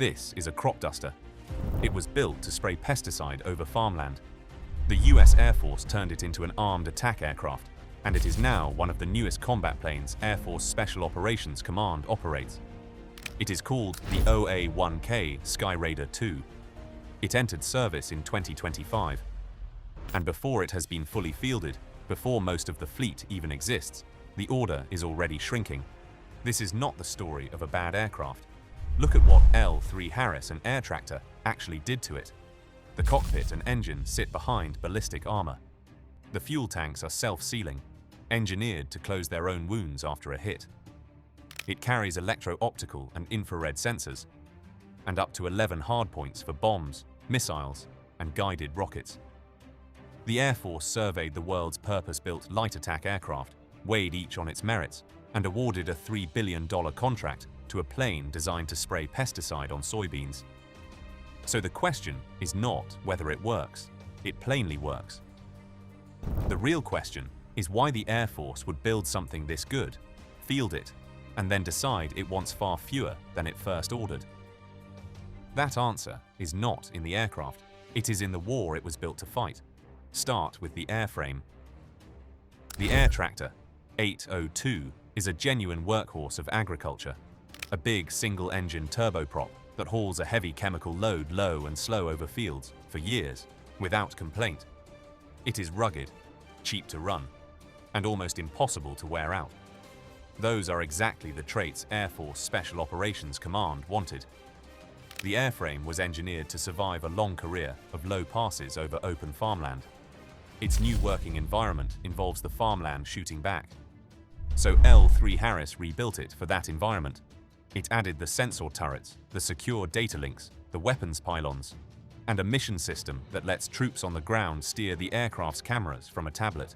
This is a crop duster. It was built to spray pesticide over farmland. The US Air Force turned it into an armed attack aircraft, and it is now one of the newest combat planes Air Force Special Operations Command operates. It is called the OA-1K Skyraider II. It entered service in 2025. And before it has been fully fielded, before most of the fleet even exists, the order is already shrinking. This is not the story of a bad aircraft. Look at what L-3 Harris, an air tractor, actually did to it. The cockpit and engine sit behind ballistic armor. The fuel tanks are self-sealing, engineered to close their own wounds after a hit. It carries electro-optical and infrared sensors, and up to 11 hardpoints for bombs, missiles, and guided rockets. The Air Force surveyed the world's purpose-built light attack aircraft, weighed each on its merits, and awarded a $3 billion contract to a plane designed to spray pesticide on soybeans. So the question is not whether it works. It plainly works. The real question is why the Air Force would build something this good, field it, and then decide it wants far fewer than it first ordered. That answer is not in the aircraft. It is in the war it was built to fight. Start with the airframe. The air tractor, 802, is a genuine workhorse of agriculture. A big single-engine turboprop that hauls a heavy chemical load low and slow over fields for years, without complaint. It is rugged, cheap to run, and almost impossible to wear out. Those are exactly the traits Air Force Special Operations Command wanted. The airframe was engineered to survive a long career of low passes over open farmland. Its new working environment involves the farmland shooting back. So L-3 Harris rebuilt it for that environment. It added the sensor turrets, the secure data links, the weapons pylons, and a mission system that lets troops on the ground steer the aircraft's cameras from a tablet.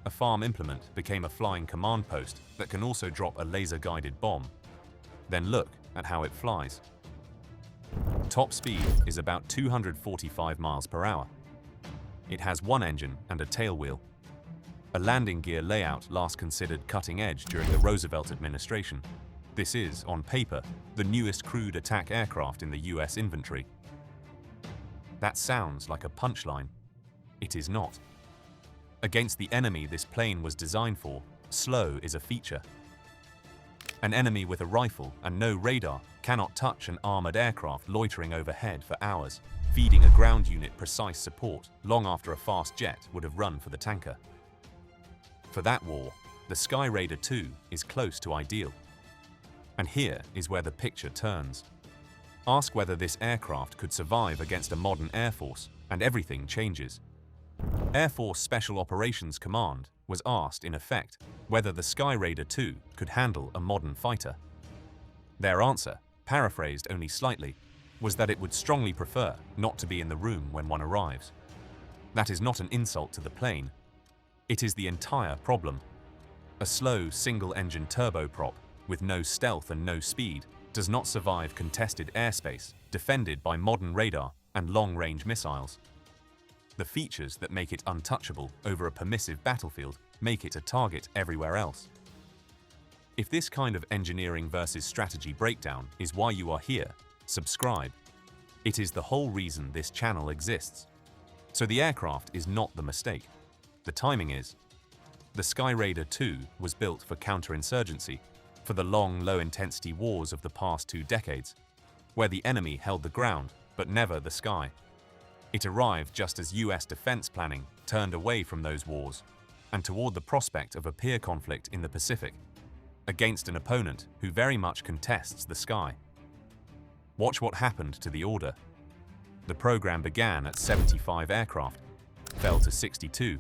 A farm implement became a flying command post that can also drop a laser-guided bomb. Then look at how it flies. Top speed is about 245 miles per hour. It has one engine and a tailwheel. A landing gear layout last considered cutting edge during the Roosevelt administration. This is, on paper, the newest crewed attack aircraft in the US inventory. That sounds like a punchline. It is not. Against the enemy this plane was designed for, slow is a feature. An enemy with a rifle and no radar cannot touch an armored aircraft loitering overhead for hours, feeding a ground unit precise support long after a fast jet would have run for the tanker. For that war, the Skyraider II is close to ideal. And here is where the picture turns. Ask whether this aircraft could survive against a modern Air Force, and everything changes. Air Force Special Operations Command was asked, in effect, whether the Skyraider II could handle a modern fighter. Their answer, paraphrased only slightly, was that it would strongly prefer not to be in the room when one arrives. That is not an insult to the plane. It is the entire problem. A slow single-engine turboprop with no stealth and no speed does not survive contested airspace defended by modern radar and long-range missiles. The features that make it untouchable over a permissive battlefield make it a target everywhere else. If this kind of engineering versus strategy breakdown is why you are here, subscribe. It is the whole reason this channel exists. So the aircraft is not the mistake. The timing is. The Skyraider II was built for counterinsurgency, for the long, low-intensity wars of the past 2 decades, where the enemy held the ground, but never the sky. It arrived just as US defense planning turned away from those wars and toward the prospect of a peer conflict in the Pacific, against an opponent who very much contests the sky. Watch what happened to the order. The program began at 75 aircraft, fell to 62,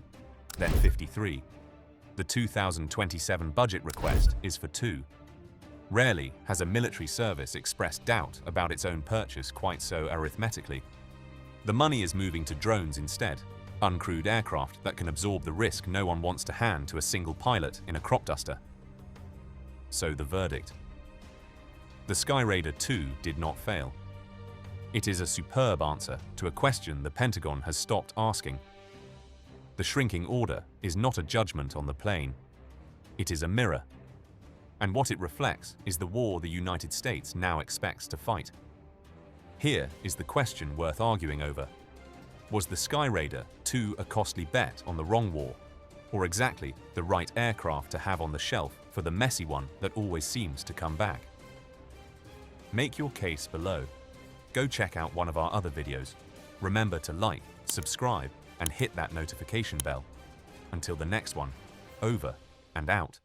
then 53. The 2027 budget request is for 2. Rarely has a military service expressed doubt about its own purchase quite so arithmetically. The money is moving to drones instead, uncrewed aircraft that can absorb the risk no one wants to hand to a single pilot in a crop duster. So the verdict. The Skyraider II did not fail. It is a superb answer to a question the Pentagon has stopped asking. The shrinking order is not a judgment on the plane. It is a mirror. And what it reflects is the war the United States now expects to fight. Here is the question worth arguing over. Was the Skyraider II a costly bet on the wrong war, or exactly the right aircraft to have on the shelf for the messy one that always seems to come back? Make your case below. Go check out one of our other videos. Remember to like, subscribe, and hit that notification bell. Until the next one, over and out.